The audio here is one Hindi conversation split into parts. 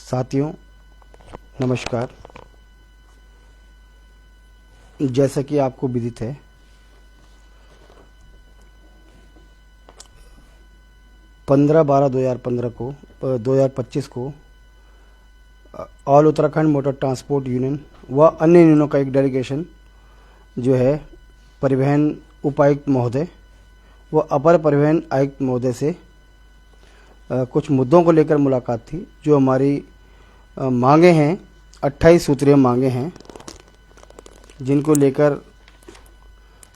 साथियों नमस्कार। जैसा कि आपको विदित है, पंद्रह 2025 को all Uttarakhand motor transport union व अन्य यूनियनों का एक डेलीगेशन जो है परिवहन उपायुक्त महोदय व अपर परिवहन आयुक्त महोदय से कुछ मुद्दों को लेकर मुलाकात थी। जो हमारी मांगे हैं 28 सूत्रीय मांगे हैं, जिनको लेकर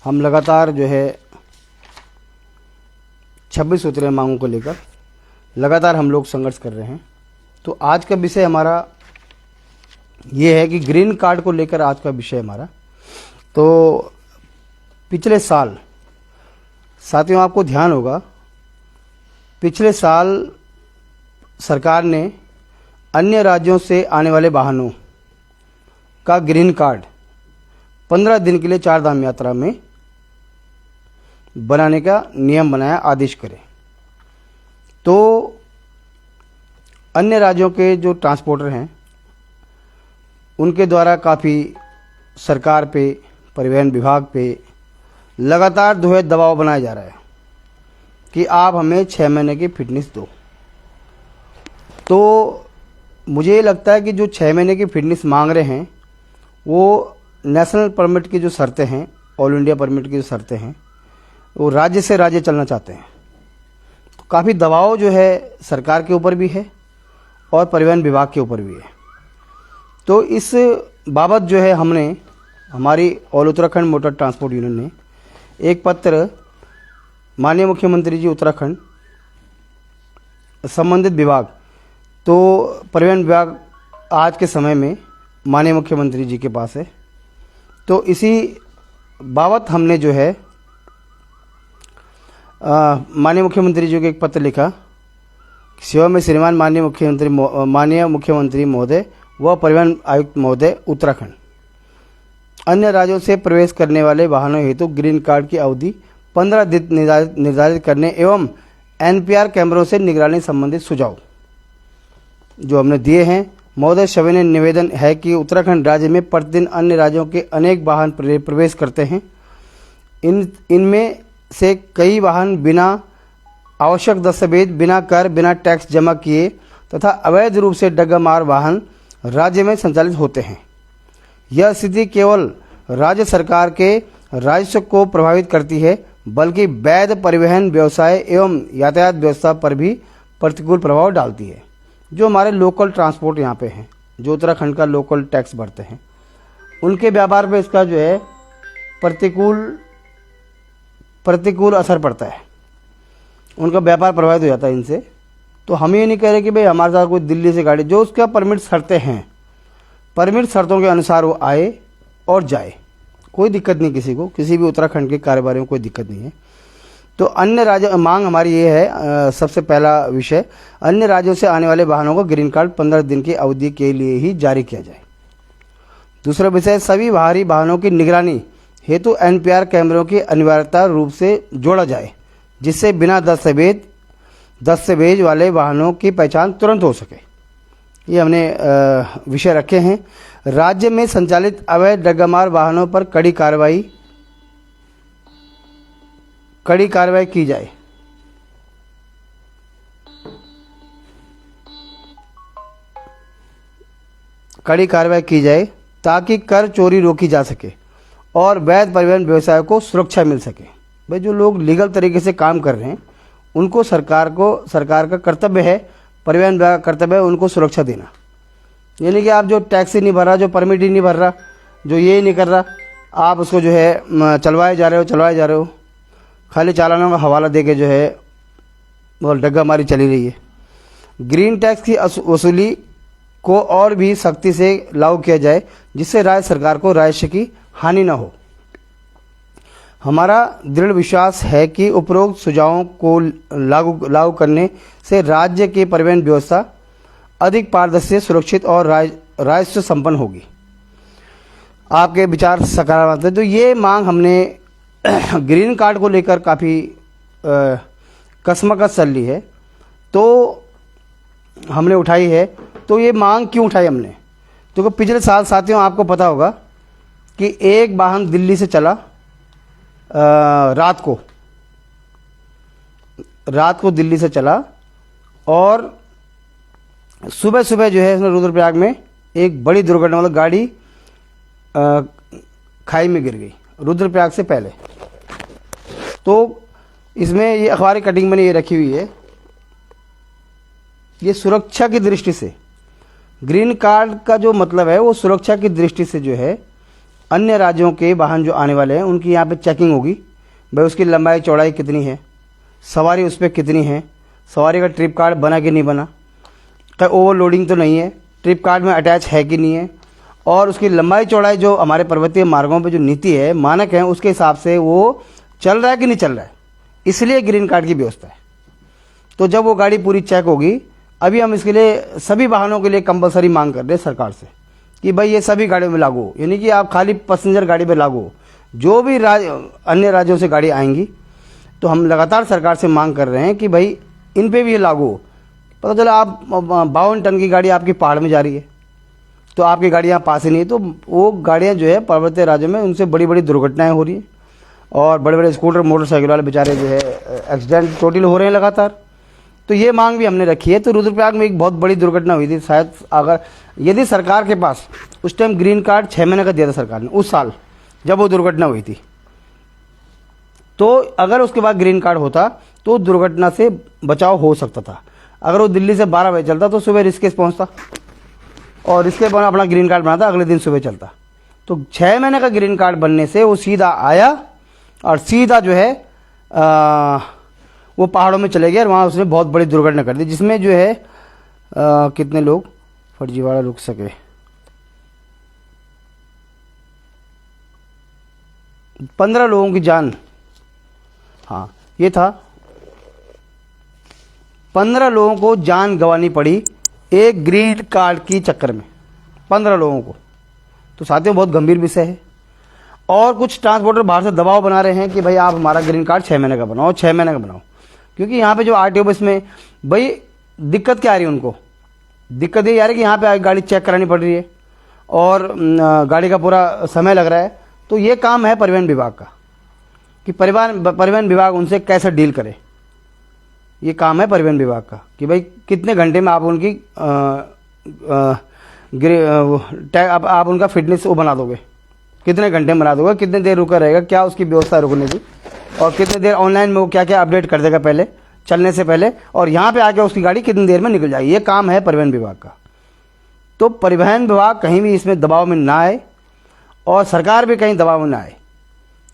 हम लगातार जो है 26 सूत्रीय मांगों को लेकर लगातार हम लोग संघर्ष कर रहे हैं। तो आज का विषय हमारा ये है कि ग्रीन कार्ड को लेकर आज का विषय हमारा। तो पिछले साल साथियों आपको ध्यान होगा, पिछले साल सरकार ने अन्य राज्यों से आने वाले वाहनों का ग्रीन कार्ड 15 दिन के लिए 4 धाम यात्रा में बनाने का नियम बनाया, आदेश करे। तो अन्य राज्यों के जो ट्रांसपोर्टर हैं उनके द्वारा काफ़ी सरकार पे, परिवहन विभाग पे लगातार जो है दबाव बनाया जा रहा है कि आप हमें 6 महीने की फिटनेस दो। तो मुझे ये लगता है कि जो 6 महीने की फिटनेस मांग रहे हैं वो नेशनल परमिट की जो शर्तें हैं, ऑल इंडिया परमिट की जो शर्तें हैं, वो राज्य से राज्य चलना चाहते हैं। तो काफ़ी दबाव जो है सरकार के ऊपर भी है और परिवहन विभाग के ऊपर भी है। तो इस बाबत जो है हमने, हमारी all Uttarakhand motor transport union ने एक पत्र माननीय मुख्यमंत्री जी उत्तराखंड, संबंधित विभाग, तो परिवहन विभाग आज के समय में माननीय मुख्यमंत्री जी के पास है। तो इसी बाबत हमने जो है माननीय मुख्यमंत्री जी को एक पत्र लिखा। सेवा में श्रीमान माननीय मुख्यमंत्री महोदय व परिवहन आयुक्त महोदय उत्तराखंड, अन्य राज्यों से प्रवेश करने वाले वाहनों हेतु ग्रीन कार्ड की अवधि 15 दिन निर्धारित करने एवं एनपीआर कैमरों से निगरानी संबंधित सुझाव जो हमने दिए हैं। महोदय सविनय निवेदन है कि उत्तराखंड राज्य में प्रतिदिन अन्य राज्यों के अनेक वाहन प्रवेश करते हैं। इनमें से कई वाहन बिना आवश्यक दस्तावेज, बिना कर, बिना टैक्स जमा किए तथा अवैध रूप से डग्गामार वाहन राज्य में संचालित होते हैं। यह स्थिति केवल राज्य सरकार के राजस्व को प्रभावित करती है, बल्कि वैध परिवहन व्यवसाय एवं यातायात व्यवस्था पर भी प्रतिकूल प्रभाव डालती है। जो हमारे लोकल ट्रांसपोर्ट यहाँ पे हैं, जो उत्तराखंड का लोकल टैक्स भरते हैं, उनके व्यापार पे इसका जो है प्रतिकूल असर पड़ता है। उनका व्यापार प्रभावित हो जाता है इनसे। तो हम ये नहीं कह रहे कि भाई हमारे साथ कोई दिल्ली से गाड़ी, जो उसका परमिट शर्तें हैं, परमिट शर्तों के अनुसार वो आए और जाए, कोई दिक्कत नहीं किसी को, किसी भी उत्तराखंड के कारोबारियों को कोई दिक्कत नहीं है। तो अन्य राज्य मांग हमारी ये है, सबसे पहला विषय, अन्य राज्यों से आने वाले वाहनों को ग्रीन कार्ड 15 दिन की अवधि के लिए ही जारी किया जाए। दूसरा विषय, सभी बाहरी वाहनों की निगरानी हेतु एनपीआर कैमरों की अनिवार्यता रूप से जोड़ा जाए, जिससे बिना दस्तावेज वाले वाहनों की पहचान तुरंत हो सके। ये हमने विषय रखे हैं। राज्य में संचालित अवैध डग्गामार वाहनों पर कड़ी कार्रवाई की जाए। कड़ी कार्रवाई की जाए ताकि कर चोरी रोकी जा सके और वैध परिवहन व्यवसाय को सुरक्षा मिल सके। भाई जो लोग लीगल तरीके से काम कर रहे हैं उनको सरकार का कर्तव्य है, परिवहन विभाग का कर्तव्य है उनको सुरक्षा देना। यानी कि आप जो टैक्स ही नहीं भर रहा, जो परमिट ही नहीं भर रहा, जो ये नहीं कर रहा, आप उसको जो है चलवाए जा रहे हो, खाली चालानों का हवाला देके जो है बहुत डग्गामारी चली रही है। ग्रीन टैक्स की वसूली को और भी सख्ती से लागू किया जाए, जिससे राज्य सरकार को राजस्व की हानि न हो। हमारा दृढ़ विश्वास है कि उपरोक्त सुझावों को लागू करने से राज्य की परिवहन व्यवस्था अधिक पारदर्शी, सुरक्षित और राजस्व संपन्न होगी। आपके विचार सकारात्मक है। तो ये मांग हमने ग्रीन कार्ड को लेकर काफ़ी कशमकश चल रही है, तो हमने उठाई है। तो ये मांग क्यों उठाई हमने? तो पिछले साल साथियों आपको पता होगा कि एक वाहन दिल्ली से चला रात को दिल्ली से चला और सुबह सुबह जो है इसमें रुद्रप्रयाग में एक बड़ी दुर्घटना, मतलब गाड़ी खाई में गिर गई रुद्रप्रयाग से पहले। तो इसमें ये अखबारी कटिंग मैंने ये रखी हुई है, ये सुरक्षा की दृष्टि से, ग्रीन कार्ड का जो मतलब है वो सुरक्षा की दृष्टि से जो है अन्य राज्यों के वाहन जो आने वाले हैं उनकी यहाँ पे चेकिंग होगी। भाई उसकी लंबाई चौड़ाई कितनी है, सवारी उस पर कितनी है, सवारी का ट्रिप कार्ड बना कि नहीं बना, कहीं ओवरलोडिंग तो नहीं है, ट्रिप कार्ड में अटैच है कि नहीं है, और उसकी लंबाई चौड़ाई जो हमारे पर्वतीय मार्गों पे जो नीति है, मानक है, उसके हिसाब से वो चल रहा है कि नहीं चल रहा है। इसलिए ग्रीन कार्ड की व्यवस्था है। तो जब वो गाड़ी पूरी चेक होगी, अभी हम इसके लिए सभी वाहनों के लिए कंपलसरी मांग कर रहे हैं सरकार से कि भाई ये सभी गाड़ियों में लागू हो, यानी कि आप खाली पैसेंजर गाड़ी पे लागू हो। जो भी अन्य राज्यों से गाड़ी आएंगी तो हम लगातार सरकार से मांग कर रहे हैं कि भाई इन पे भी ये लागू हो। पता चला आप 52 टन की गाड़ी आपकी पहाड़ में जा रही है तो आपकी गाड़ी यहाँ पास ही नहीं है, तो वो गाड़ियाँ जो है पर्वतीय राज्यों में उनसे बड़ी बड़ी दुर्घटनाएँ हो रही हैं और बड़े बड़े स्कूटर मोटरसाइकिल वाले बेचारे जो है एक्सीडेंट चोटिल हो रहे हैं लगातार। तो ये मांग भी हमने रखी है। तो रुद्रप्रयाग में एक बहुत बड़ी दुर्घटना हुई थी, शायद अगर यदि सरकार के पास उस टाइम ग्रीन कार्ड 6 महीने का दिया था सरकार ने उस साल जब वो दुर्घटना हुई थी, तो अगर उसके बाद ग्रीन कार्ड होता तो दुर्घटना से बचाव हो सकता था। अगर वो दिल्ली से 12 बजे चलता तो सुबह ऋषिकेश पहुंचता और इसके बाद अपना ग्रीन कार्ड बनाता, अगले दिन सुबह चलता। तो 6 महीने का ग्रीन कार्ड बनने से वो सीधा आया और सीधा जो है वो पहाड़ों में चले गए और वहाँ उसने बहुत बड़ी दुर्घटना कर दी, जिसमें जो है कितने लोग फर्जीवाड़ा रुक सके, 15 लोगों की जान, हाँ ये था, 15 लोगों को जान गंवानी पड़ी एक ग्रीन कार्ड की चक्कर में, 15 लोगों को। तो साथियों बहुत गंभीर विषय है। और कुछ ट्रांसपोर्टर बाहर से दबाव बना रहे हैं कि भाई आप हमारा ग्रीन कार्ड 6 महीने का बनाओ, 6 महीने का बनाओ, क्योंकि यहाँ पे जो आरटीओ बस में भाई दिक्कत क्या आ रही है उनको, दिक्कत ये आ रही है कि यहाँ पे गाड़ी चेक करानी पड़ रही है और गाड़ी का पूरा समय लग रहा है। तो ये काम है परिवहन विभाग का कि परिवहन विभाग उनसे कैसे डील करे। ये काम है परिवहन विभाग का कि भाई कितने घंटे में आप उनकी आप उनका फिटनेस वो बना दोगे, कितने घंटे में बना दोगे, कितने देर रुका रहेगा, क्या उसकी व्यवस्था है रुकने की, और कितने देर ऑनलाइन में वो क्या क्या अपडेट कर देगा पहले चलने से पहले, और यहाँ पे आके उसकी गाड़ी कितनी देर में निकल जाएगी। ये काम है परिवहन विभाग का। तो परिवहन विभाग कहीं भी इसमें दबाव में ना आए और सरकार भी कहीं दबाव में ना आए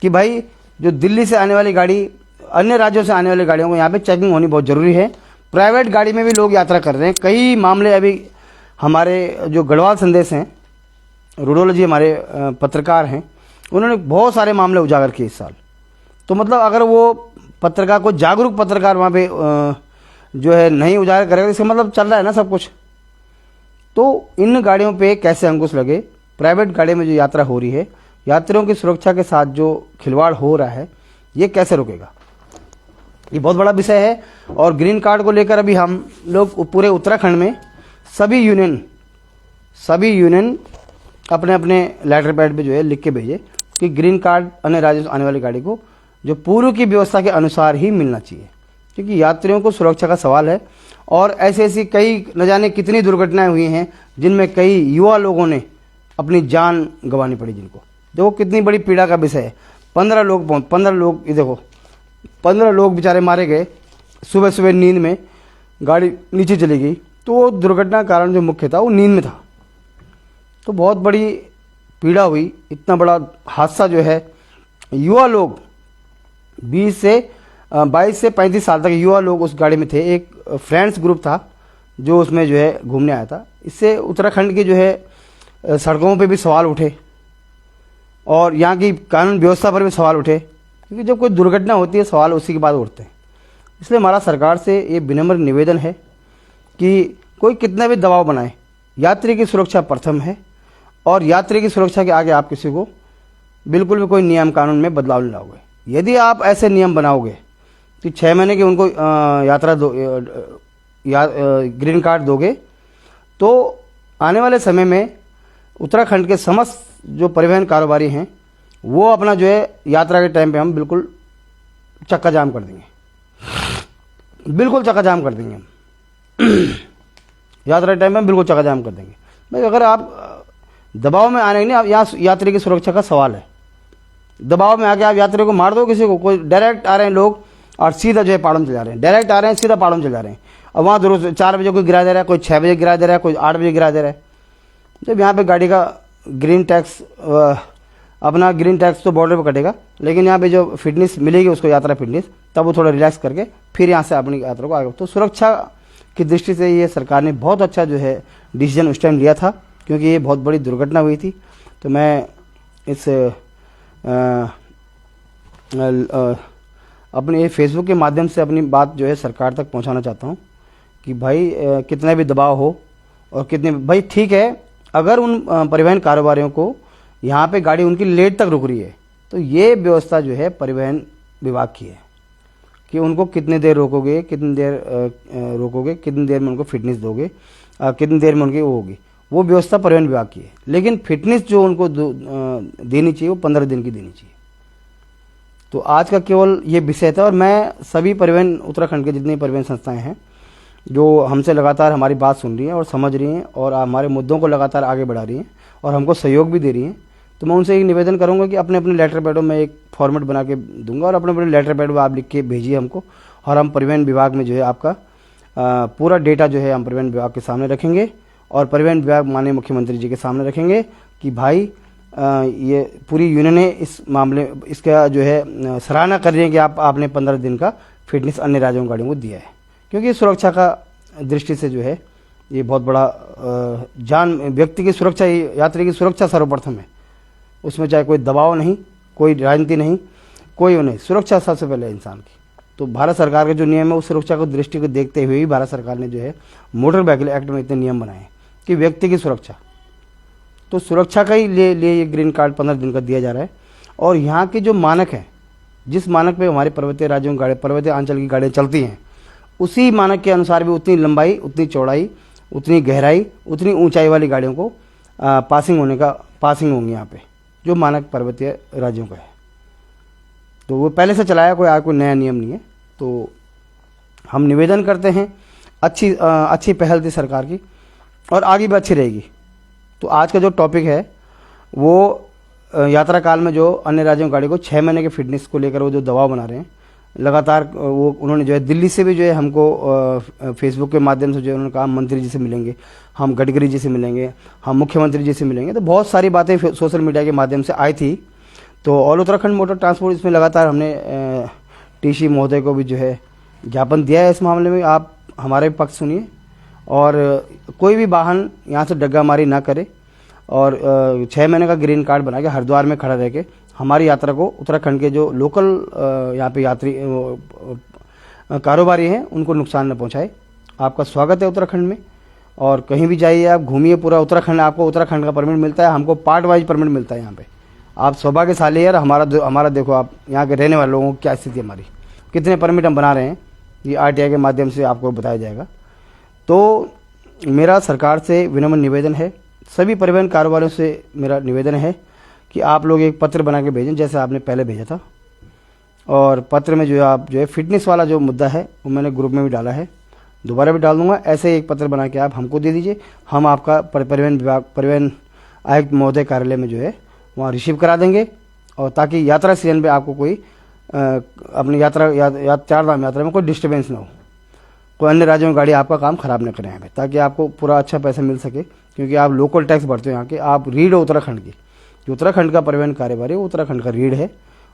कि भाई जो दिल्ली से आने वाली गाड़ी, अन्य राज्यों से आने वाली गाड़ियों को यहाँ पे चेकिंग होनी बहुत ज़रूरी है। प्राइवेट गाड़ी में भी लोग यात्रा कर रहे हैं, कई मामले अभी हमारे जो गढ़वाल संदेश हैं, रूडोलॉजी हमारे पत्रकार हैं, उन्होंने बहुत सारे मामले उजागर किए इस साल। तो मतलब अगर वो पत्रकार को जागरूक पत्रकार वहाँ पे जो है नहीं उजागर करेगा, इसका मतलब चल रहा है ना सब कुछ। तो इन गाड़ियों पे कैसे अंकुश लगे, प्राइवेट गाड़ी में जो यात्रा हो रही है, यात्रियों की सुरक्षा के साथ जो खिलवाड़ हो रहा है, ये कैसे रुकेगा, ये बहुत बड़ा विषय है। और ग्रीन कार्ड को लेकर अभी हम लोग पूरे उत्तराखंड में सभी यूनियन अपने अपने लेटर पैड पे जो है लिख के भेजे कि ग्रीन कार्ड अन्य राज्यों से आने वाली गाड़ी को जो पूर्व की व्यवस्था के अनुसार ही मिलना चाहिए, क्योंकि यात्रियों को सुरक्षा का सवाल है। और ऐसी कई न जाने कितनी दुर्घटनाएं हुई हैं जिनमें कई युवा लोगों ने अपनी जान गंवानी पड़ी, जिनको देखो कितनी बड़ी पीड़ा का विषय है। 15 लोग ये देखो 15 लोग बेचारे मारे गए, सुबह सुबह नींद में गाड़ी नीचे चली गई। तो वो दुर्घटना का कारण जो मुख्य था वो नींद में था। तो बहुत बड़ी पीड़ा हुई, इतना बड़ा हादसा जो है। युवा लोग 22 से 35 साल तक युवा लोग उस गाड़ी में थे। एक फ्रेंड्स ग्रुप था जो उसमें जो है घूमने आया था। इससे उत्तराखंड के जो है सड़कों पे भी सवाल उठे और यहाँ की कानून व्यवस्था पर भी सवाल उठे, क्योंकि जब कोई दुर्घटना होती है सवाल उसी के बाद उठते हैं। इसलिए हमारा सरकार से ये विनम्र निवेदन है कि कोई कितना भी दबाव बनाए, यात्री की सुरक्षा प्रथम है और यात्री की सुरक्षा के आगे आप किसी को बिल्कुल भी कोई नियम कानून में बदलाव नहीं लाओगे। यदि आप ऐसे नियम बनाओगे तो 6 महीने के उनको ग्रीन कार्ड दोगे तो आने वाले समय में उत्तराखंड के समस्त जो परिवहन कारोबारी हैं वो अपना जो है यात्रा के टाइम पे हम बिल्कुल चक्का जाम कर देंगे, बिल्कुल चक्का जाम कर देंगे हम यात्रा के टाइम पे हम बिल्कुल चक्का जाम कर देंगे। भाई अगर आप दबाव में आने नहीं, आप यहाँ यात्री की सुरक्षा का सवाल है। दबाव में आके आप यात्री को मार दो किसी को, कोई डायरेक्ट आ रहे हैं लोग और सीधा जो है पहाड़ों में चले जा रहे हैं, डायरेक्ट आ रहे हैं सीधा पहाड़ों में चले जा रहे हैं। और वहाँ दूर 4 बजे कोई गिरा दे रहा है, कोई 6 बजे गिरा दे रहा है, कोई 8 बजे गिरा दे रहा है। जब यहाँ पे गाड़ी का ग्रीन टैक्स अपना ग्रीन टैक्स तो बॉर्डर पर कटेगा, लेकिन यहाँ पे जो फिटनेस मिलेगी उसको, यात्रा फिटनेस, तब वो थोड़ा रिलैक्स करके फिर यहाँ से अपनी यात्रा को आगे। तो सुरक्षा की दृष्टि से ये सरकार ने बहुत अच्छा जो है डिसीजन उस टाइम लिया था, क्योंकि ये बहुत बड़ी दुर्घटना हुई थी। तो मैं इस अपने फेसबुक के माध्यम से अपनी बात जो है सरकार तक पहुंचाना चाहता हूं कि भाई कितना भी दबाव हो और कितने भाई ठीक है, अगर उन परिवहन कारोबारियों को यहाँ पे गाड़ी उनकी लेट तक रुक रही है तो ये व्यवस्था जो है परिवहन विभाग की है कि उनको कितने देर रोकोगे, कितनी देर रोकोगे, कितनी देर में उनको फिटनेस दोगे, कितनी देर में उनकी वो होगी, वो व्यवस्था परिवहन विभाग की है। लेकिन फिटनेस जो उनको देनी चाहिए वो 15 दिन की देनी चाहिए। तो आज का केवल ये विषय था और मैं सभी परिवहन उत्तराखंड के जितनी परिवहन संस्थाएं हैं जो हमसे लगातार हमारी बात सुन रही हैं और समझ रही हैं और हमारे मुद्दों को लगातार आगे बढ़ा रही हैं और हमको सहयोग भी दे रही हैं, तो मैं उनसे एक निवेदन करूंगा कि अपने अपने लेटर पैडों में एक फॉर्मेट बना के दूंगा और अपने अपने लेटर पैड में आप लिख के भेजिए हमको, और हम परिवहन विभाग में जो है आपका पूरा डेटा जो है हम परिवहन विभाग के सामने रखेंगे और परिवहन विभाग माननीय मुख्यमंत्री जी के सामने रखेंगे कि भाई ये पूरी यूनियन ने इस मामले इसका जो है सराहना कर रही है कि आपने 15 दिन का फिटनेस अन्य राज्यों की गाड़ियों को दिया है, क्योंकि सुरक्षा का दृष्टि से जो है ये बहुत बड़ा जान व्यक्ति की सुरक्षा, यात्री की सुरक्षा सर्वप्रथम है। उसमें चाहे कोई दबाव नहीं, कोई राजनीति नहीं, कोई वो नहीं, सुरक्षा सबसे पहले इंसान की। तो भारत सरकार के जो नियम है उस सुरक्षा को दृष्टि को देखते हुए ही भारत सरकार ने जो है मोटर व्हीकल एक्ट में इतने नियम बनाए कि व्यक्ति की सुरक्षा, तो सुरक्षा का ही लिए ये ग्रीन कार्ड 15 दिन का दिया जा रहा है। और यहाँ के जो मानक हैं, जिस मानक पे हमारे पर्वतीय राज्यों की गाड़ी, पर्वतीय अंचल की गाड़ियाँ चलती हैं, उसी मानक के अनुसार भी उतनी लंबाई, उतनी चौड़ाई, उतनी गहराई, उतनी ऊंचाई वाली गाड़ियों को पासिंग होंगी यहाँ पे, जो मानक पर्वतीय राज्यों का है। तो वो पहले से चलाया, कोई नया नियम नहीं है। तो हम निवेदन करते हैं, अच्छी पहल थी सरकार की और आगे भी अच्छी रहेगी। तो आज का जो टॉपिक है वो यात्रा काल में जो अन्य राज्यों की गाड़ी को 6 महीने के फिटनेस को लेकर वो जो दबाव बना रहे हैं लगातार, वो उन्होंने जो है दिल्ली से भी जो है हमको फेसबुक के माध्यम से जो उन्होंने कहा मंत्री जी से मिलेंगे, हम गडकरी जी से मिलेंगे, हम मुख्यमंत्री जी से मिलेंगे। तो बहुत सारी बातें सोशल मीडिया के माध्यम से आई थी। तो ऑल उत्तराखंड मोटर ट्रांसपोर्ट इसमें लगातार हमने टीसी महोदय को भी जो है ज्ञापन दिया है। इस मामले में आप हमारे पक्ष सुनिए और कोई भी वाहन यहाँ से डग्गा मारी ना करे और 6 महीने का ग्रीन कार्ड बना के हरिद्वार में खड़ा रह के हमारी यात्रा को, उत्तराखंड के जो लोकल यहाँ पे यात्री कारोबारी हैं उनको नुकसान न पहुँचाए। आपका स्वागत है उत्तराखंड में, और कहीं भी जाइए आप घूमिए पूरा उत्तराखंड, आपको उत्तराखंड का परमिट मिलता है, हमको पार्ट वाइज परमिट मिलता है यहाँ पे। आप सौभाग्यशाली है। हमारा देखो आप यहाँ के रहने वाले लोगों की क्या स्थिति, हमारी कितने परमिट हम बना रहे हैं, ये RTI के माध्यम से आपको बताया जाएगा। तो मेरा सरकार से विनम्र निवेदन है, सभी परिवहन कारोबारियों से मेरा निवेदन है कि आप लोग एक पत्र बना के भेजें जैसे आपने पहले भेजा था, और पत्र में जो है आप जो है फिटनेस वाला जो मुद्दा है वो मैंने ग्रुप में भी डाला है, दोबारा भी डाल दूंगा। ऐसे एक पत्र बना के आप हमको दे दीजिए, हम आपका परिवहन आयुक्त महोदय कार्यालय में जो है वहाँ रिसीव करा देंगे, और ताकि यात्रा सीजन पे आपको कोई अपनी चार धाम यात्रा में कोई डिस्टर्बेंस ना हो, कोई अन्य राज्यों की गाड़ी आपका काम खराब न करें यहाँ पे, ताकि आपको पूरा अच्छा पैसा मिल सके। क्योंकि आप लोकल टैक्स भरते हो यहाँ के, आप रीढ़ हो उत्तराखंड की। जो उत्तराखंड का परिवहन कारोबारी है वो उत्तराखंड का रीढ़ है,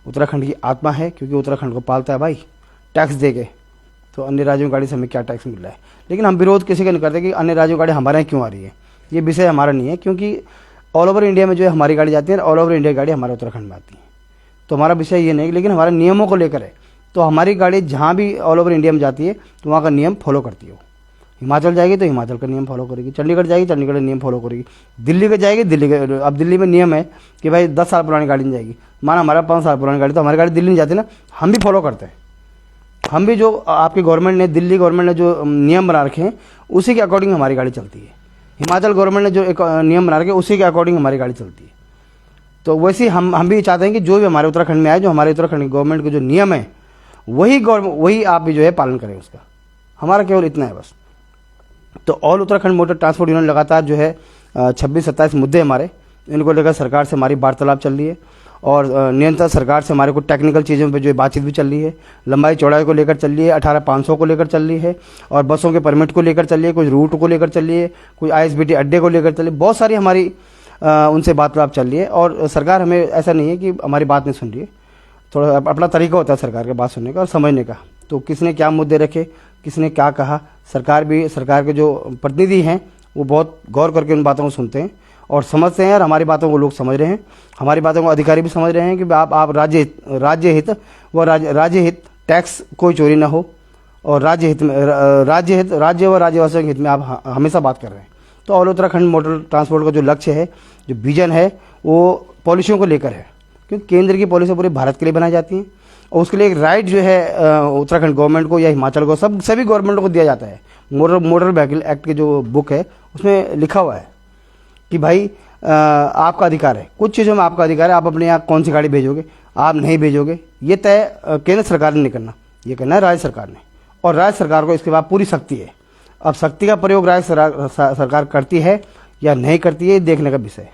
उत्तराखंड की आत्मा है, क्योंकि उत्तराखंड को पालता है भाई टैक्स दे के। तो अन्य राज्यों की गाड़ी से हमें क्या टैक्स मिल रहा है, लेकिन हम विरोध किसी का नहीं करते कि अन्य राज्यों की गाड़ी हमारे यहाँ क्यों आ रही है, ये विषय हमारा नहीं है। क्योंकि ऑल ओवर इंडिया में जो है हमारी गाड़ी जाती है, ऑल ओवर इंडिया की गाड़ी हमारे उत्तराखंड में आती है। तो हमारा विषय ये नहीं, लेकिन हमारे नियमों को लेकर है। तो हमारी गाड़ी जहाँ भी ऑल ओवर इंडिया में जाती है तो वहाँ का नियम फॉलो करती है। हिमाचल जाएगी तो हिमाचल का नियम फॉलो करेगी, चंडीगढ़ जाएगी चंडीगढ़ का नियम फॉलो करेगी, दिल्ली का जाएगी दिल्ली का। अब दिल्ली में नियम है कि भाई 10 साल पुरानी गाड़ी नहीं जाएगी, माना हमारा 5 साल पुरानी गाड़ी, तो हमारी गाड़ी दिल्ली नहीं जाती ना, हम भी फॉलो करते हैं। हम भी जो आपकी गवर्नमेंट ने, दिल्ली गवर्नमेंट ने जो नियम बना रखे हैं उसी के अकॉर्डिंग हमारी गाड़ी चलती है। हिमाचल गवर्नमेंट ने जो एक नियम बना रखे उसी के अकॉर्डिंग हमारी गाड़ी चलती है। तो वैसे ही हम भी चाहते हैं कि जो भी हमारे उत्तराखंड में आए, जो हमारे उत्तराखंड गवर्नमेंट के जो नियम है वही आप भी जो है पालन करें उसका। हमारा केवल इतना है बस। तो all Uttarakhand motor transport union लगातार जो है 26-27 मुद्दे हमारे, इनको लेकर सरकार से हमारी वार्तालाप चल रही है और निरंतर सरकार से हमारे को टेक्निकल चीज़ों पे जो बातचीत भी चल रही है। लंबाई चौड़ाई को लेकर चल रही है, 18,500 को लेकर चल रही है और बसों के परमिट को लेकर चल रही है, कुछ रूट को लेकर चल रही है, कुछ ISBT अड्डे को लेकर चल रही है। बहुत सारी हमारी उनसे वार्तालाप चल रही है और सरकार हमें ऐसा नहीं है कि हमारी बात नहीं सुन रही है। थोड़ा अपना तरीका होता है सरकार की बात सुनने का और समझने का। तो किसने क्या मुद्दे रखे, किसने क्या कहा, सरकार के जो प्रतिनिधि हैं वो बहुत गौर करके उन बातों को सुनते हैं और समझते हैं और हमारी बातों को लोग समझ रहे हैं। हमारी बातों को अधिकारी भी समझ रहे हैं कि आप राज्य हित टैक्स कोई चोरी ना हो और राज्य व राज्यवासियों के हित में आप हमेशा बात कर रहे हैं। तो ऑल उत्तराखंड मोटर ट्रांसपोर्ट का जो लक्ष्य है, जो विजन है, वो पॉलिसियों को लेकर है, क्योंकि केंद्र की पॉलिसी पूरे भारत के लिए बनाई जाती हैं और उसके लिए एक राइट जो है उत्तराखंड गवर्नमेंट को या हिमाचल को सभी गवर्नमेंटों को दिया जाता है। मोटर व्हीकल एक्ट की जो बुक है उसमें लिखा हुआ है कि भाई आपका अधिकार है, कुछ चीज़ों में आपका अधिकार है, आप अपने यहाँ कौन सी गाड़ी भेजोगे, आप नहीं भेजोगे, ये तय केंद्र सरकार ने नहीं करना, ये करना है राज्य सरकार ने। और राज्य सरकार को इसके बाद पूरी शक्ति है। अब शक्ति का प्रयोग राज्य सरकार करती है या नहीं करती है, देखने का विषय है।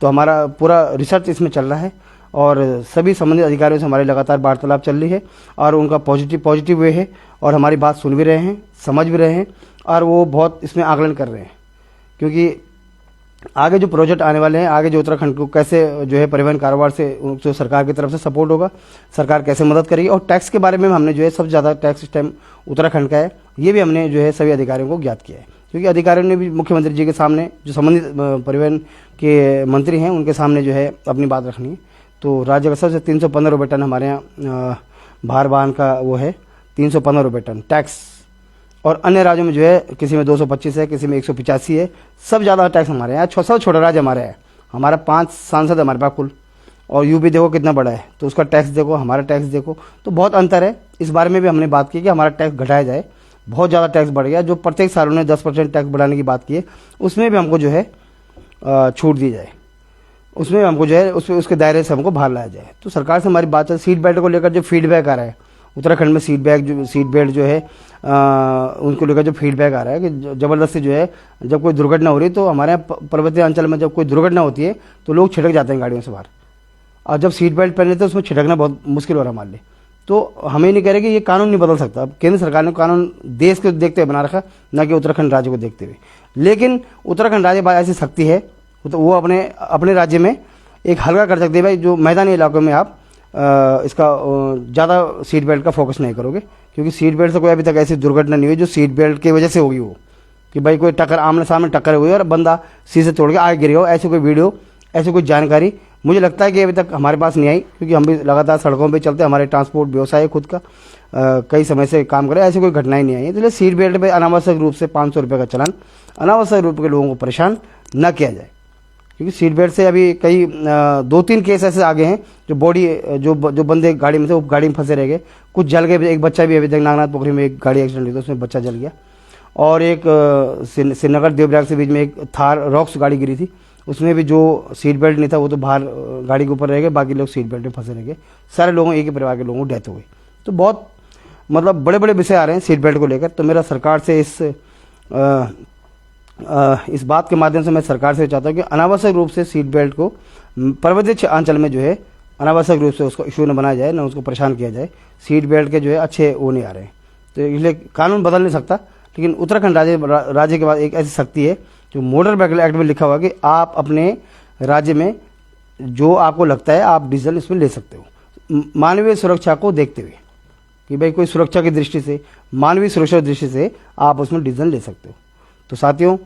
तो हमारा पूरा रिसर्च इसमें चल रहा है और सभी संबंधित अधिकारियों से हमारी लगातार वार्तालाप चल रही है और उनका पॉजिटिव वे है और हमारी बात सुन भी रहे हैं, समझ भी रहे हैं और वो बहुत इसमें आकलन कर रहे हैं। क्योंकि आगे जो प्रोजेक्ट आने वाले हैं, आगे जो उत्तराखंड को कैसे जो है परिवहन कारोबार से जो सरकार की तरफ से सपोर्ट होगा, सरकार कैसे मदद करेगी और टैक्स के बारे में हमने जो है सबसे ज़्यादा टैक्स सिस्टम उत्तराखंड का है, ये भी हमने जो है सभी अधिकारियों को ज्ञात किया है। क्योंकि अधिकारियों ने भी मुख्यमंत्री जी के सामने, जो संबंधित परिवहन के मंत्री हैं, उनके सामने जो है अपनी बात रखनी है। तो राज्य का सबसे 315 रुपये टन हमारे यहाँ भार वाहन का वो है, 315 रुपये टन टैक्स। और अन्य राज्यों में जो है किसी में 225 है, किसी में 185 है। सब ज़्यादा टैक्स हमारे यहाँ, सब छोटा राज्य हमारे है। हमारा 5 सांसद हमारे पास कुल, और यूपी देखो कितना बड़ा है, तो उसका टैक्स देखो, हमारा टैक्स देखो, तो बहुत अंतर है। इस बारे में भी हमने बात की कि हमारा टैक्स घटाया जाए। बहुत ज़्यादा टैक्स बढ़ गया, जो प्रत्येक साल उन्होंने 10% टैक्स बढ़ाने की बात की है, उसमें भी हमको जो है छूट दी जाए, उसमें हमको जो है उसके दायरे से हमको बाहर लाया जाए। तो सरकार से हमारी बात है। सीट बेल्ट को लेकर जो फीडबैक आ रहा है उत्तराखंड में, सीट बेल्ट जो है उनको लेकर जो फीडबैक आ रहा है कि ज़बरदस्ती जो है जब कोई दुर्घटना हो रही, तो हमारे यहाँ पर्वतीय अंचल में जब कोई दुर्घटना होती है तो लोग छिटक जाते हैं गाड़ियों से बाहर, और जब सीट बेल्ट पहन लेते हैं उसमें छिटकना बहुत मुश्किल हो रहा है हमारे लिए। तो हमें नहीं कह रहे कि ये कानून नहीं बदल सकता। अब केंद्र सरकार ने कानून देश को देखते हुए बना रखा, ना कि उत्तराखंड राज्य को देखते हुए। लेकिन उत्तराखंड राज्य ऐसी शक्ति है तो वो अपने राज्य में एक हल्का कर सकते हैं भाई, जो मैदानी इलाकों में आप इसका ज़्यादा सीट बेल्ट का फोकस नहीं करोगे, क्योंकि सीट बेल्ट से कोई अभी तक ऐसी दुर्घटना नहीं हुई जो सीट बेल्ट की वजह से होगी, वो कि भाई कोई टक्कर, आमने सामने टक्कर हुई और बंदा शीशे तोड़ के आगे गिर गया हो। ऐसी कोई वीडियो, ऐसी कोई जानकारी मुझे लगता है कि अभी तक हमारे पास नहीं आई, क्योंकि हम भी लगातार सड़कों पे चलते, हमारे ट्रांसपोर्ट व्यवसाय है खुद का, कई समय से काम करें, ऐसी कोई घटनाएं नहीं आई है। इसलिए सीट बेल्ट पे अनावश्यक रूप से 500 रुपये का चलान अनावश्यक रूप के लोगों को परेशान न किया जाए, क्योंकि सीट बेल्ट से अभी कई 2-3 केस ऐसे आगे हैं जो बंदे गाड़ी में थे वो गाड़ी में फंसे रह गए, कुछ जल गए। एक बच्चा भी अभी तक नागनाथ पोखरी में एक गाड़ी एक्सीडेंट हुई था, उसमें बच्चा जल गया। और एक श्रीनगर देवप्रयाग से बीच में एक थार रॉक्स गाड़ी गिरी थी, उसमें भी जो सीट बेल्ट नहीं था वो तो बाहर गाड़ी के ऊपर रह गए, बाकी लोग सीट बेल्ट में फंसे रह गए। सारे लोगों, एक ही परिवार के लोगों को डेथ हो गई। तो बहुत मतलब बड़े बड़े विषय आ रहे हैं सीट बेल्ट को लेकर। तो मेरा सरकार से इस बात के माध्यम से मैं सरकार से चाहता हूँ कि अनावश्यक रूप से सीट बेल्ट को पर्वतीय अंचल में जो है अनावश्यक रूप से उसको इशू न बनाया जाए, न उसको परेशान किया जाए। सीट बेल्ट के जो है अच्छे वो नहीं आ रहे हैं, तो इसलिए कानून बदल नहीं सकता। लेकिन उत्तराखंड राज्य के बाद एक ऐसी शक्ति है जो मोटर व्हीकल एक्ट में लिखा हुआ कि आप अपने राज्य में जो आपको लगता है आप डीजल इसमें ले सकते हो, मानवीय सुरक्षा को देखते हुए, कि भाई कोई सुरक्षा की दृष्टि से, मानवीय सुरक्षा की दृष्टि से आप उसमें डीजल ले सकते हो। तो साथियों,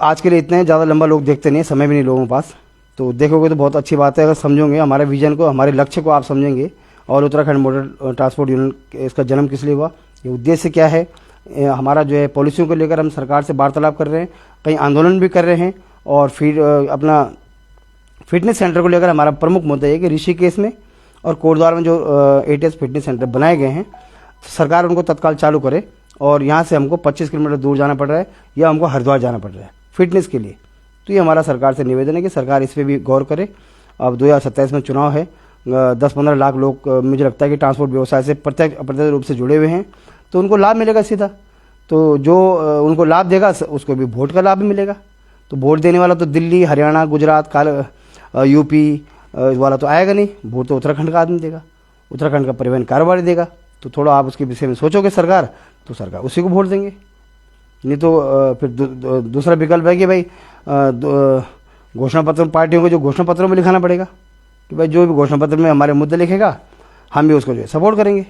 आज के लिए इतना है, ज़्यादा लंबा लोग देखते नहीं, समय भी नहीं लोगों के पास। तो देखोगे तो बहुत अच्छी बात है, अगर समझोगे हमारे विजन को, हमारे लक्ष्य को आप समझेंगे। और उत्तराखंड मोटर ट्रांसपोर्ट यूनियन, इसका जन्म किस लिए हुआ, ये उद्देश्य क्या है, हमारा जो है पॉलिसियों को लेकर हम सरकार से वार्तालाप कर रहे हैं, कहीं आंदोलन भी कर रहे हैं। और फिर अपना फिटनेस सेंटर को लेकर हमारा प्रमुख मुद्दा है कि ऋषिकेश में और कोटद्वार में जो ATS फिटनेस सेंटर बनाए गए हैं, सरकार उनको तत्काल चालू करे। और यहाँ से हमको 25 किलोमीटर दूर जाना पड़ रहा है या हमको हरिद्वार जाना पड़ रहा है फिटनेस के लिए। तो ये हमारा सरकार से निवेदन है कि सरकार इस पर भी गौर करे। अब 2027 में चुनाव है, 10-15 लाख लोग मुझे लगता है कि ट्रांसपोर्ट व्यवसाय से प्रत्यक्ष अप्रत्यक्ष रूप से जुड़े हुए हैं, तो उनको लाभ मिलेगा सीधा। तो जो उनको लाभ देगा उसको भी वोट का लाभ भी मिलेगा। तो वोट देने वाला तो दिल्ली, हरियाणा, गुजरात, यूपी वाला तो आएगा नहीं, वोट तो उत्तराखंड का आदमी देगा, उत्तराखंड का परिवहन कारोबारी देगा। तो थोड़ा आप उसके विषय में सोचोगे सरकार, तो सरकार उसी को वोट देंगे। नहीं तो फिर दूसरा विकल्प है कि भाई घोषणा पत्र पार्टियों को जो घोषणा पत्रों में लिखाना पड़ेगा कि भाई जो भी घोषणा पत्र में हमारे मुद्दे लिखेगा हम भी उसको जो है सपोर्ट करेंगे।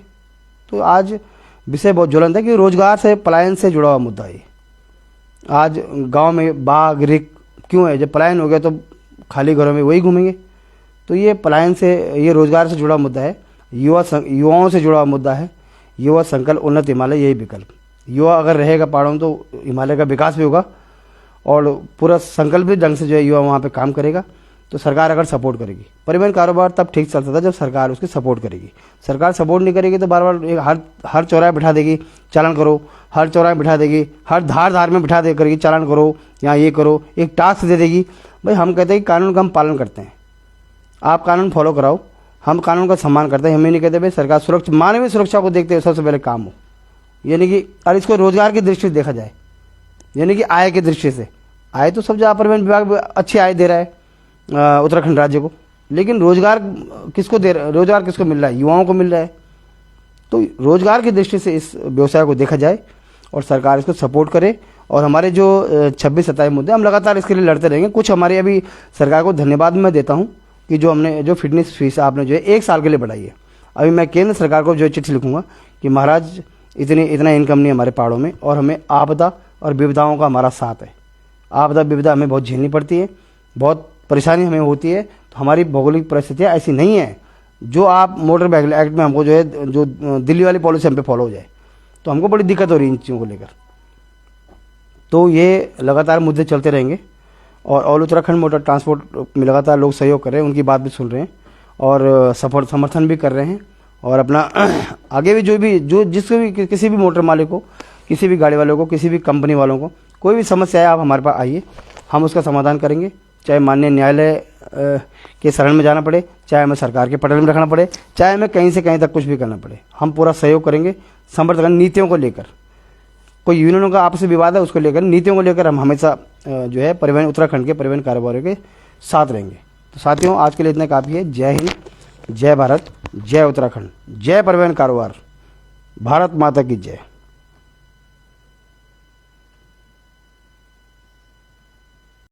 तो आज विषय बहुत ज्वलंत है कि रोजगार से पलायन से जुड़ा हुआ मुद्दा है। आज गांव में बाघ रिक क्यों है? जब पलायन हो गया तो खाली घरों में वही घूमेंगे। तो ये पलायन से, ये रोजगार से जुड़ा मुद्दा है, युवाओं से जुड़ा मुद्दा है। युवा संकल्प उन्नत हिमालय, यही विकल्प। युवा अगर रहेगा पहाड़ों में तो हिमालय का विकास भी होगा और पूरा संकल्पित ढंग से जो है युवा वहाँ पे काम करेगा। तो सरकार अगर सपोर्ट करेगी, परिवहन कारोबार तब ठीक चलता था जब सरकार उसकी सपोर्ट करेगी। सरकार सपोर्ट नहीं करेगी तो बार बार हर चौराहे बिठा देगी चालान करो, हर चौराहे बिठा देगी, हर धार में बिठा दे करेगी चालान करो या ये करो, एक टास्क दे देगी। भाई हम कहते हैं कि कानून का हम पालन करते हैं, आप कानून फॉलो कराओ, हम कानून का सम्मान करते हैं। हम ये नहीं कहते भाई सरकार सुरक्षा, मानवीय सुरक्षा को देखते हुए सबसे पहले काम हो, यानी कि और इसको रोजगार की दृष्टि से देखा जाए, यानी कि आय की दृष्टि से। आय तो सब जगह परिवहन विभाग अच्छी आय दे रहा है उत्तराखंड राज्य को, लेकिन रोजगार किसको दे रहा है? रोजगार किसको मिल रहा है? युवाओं को मिल रहा है। तो रोजगार की दृष्टि से इस व्यवसाय को देखा जाए और सरकार इसको सपोर्ट करे। और हमारे जो 26-27 मुद्दे, हम लगातार इसके लिए लड़ते रहेंगे। कुछ हमारे अभी सरकार को धन्यवाद मैं देता हूँ कि जो हमने जो फिटनेस फीस आपने जो है 1 साल के लिए बढ़ाई है। अभी मैं केंद्र सरकार को जो चिट्ठी लिखूंगा कि महाराज इतना इनकम नहीं हमारे पहाड़ों में और हमें आपदा और विपदाओं का हमारा साथ है। आपदा विपदा हमें बहुत झेलनी पड़ती है, बहुत परेशानी हमें होती है। तो हमारी भौगोलिक परिस्थितियाँ ऐसी नहीं है जो आप मोटर व्हीकल एक्ट में हमको जो है जो दिल्ली वाली पॉलिसी हम पे फॉलो हो जाए। तो हमको बड़ी दिक्कत हो रही है इन चीज़ों को लेकर। तो ये लगातार मुद्दे चलते रहेंगे और ऑल उत्तराखंड मोटर ट्रांसपोर्ट में लगातार लोग सहयोग कर रहे हैं, उनकी बात भी सुन रहे हैं और समर्थन भी कर रहे हैं। और अपना आगे भी जिसको भी किसी भी मोटर मालिक को, किसी भी गाड़ी वालों को, किसी भी कंपनी वालों को कोई भी समस्या है, आप हमारे पास आइए, हम उसका समाधान करेंगे। चाहे माननीय न्यायालय के शरण में जाना पड़े, चाहे हमें सरकार के पटल में रखना पड़े, चाहे हमें कहीं से कहीं तक कुछ भी करना पड़े, हम पूरा सहयोग करेंगे। समर्थन नीतियों को लेकर, कोई यूनियनों का आपसी विवाद है उसको लेकर, नीतियों को लेकर हम हमेशा जो है परिवहन उत्तराखंड के परिवहन कारोबारियों के साथ रहेंगे। तो साथियों, आज के लिए इतना काफ़ी है। जय हिंद, जय भारत, जय उत्तराखंड, जय परिवहन कारोबार, भारत माता की जय।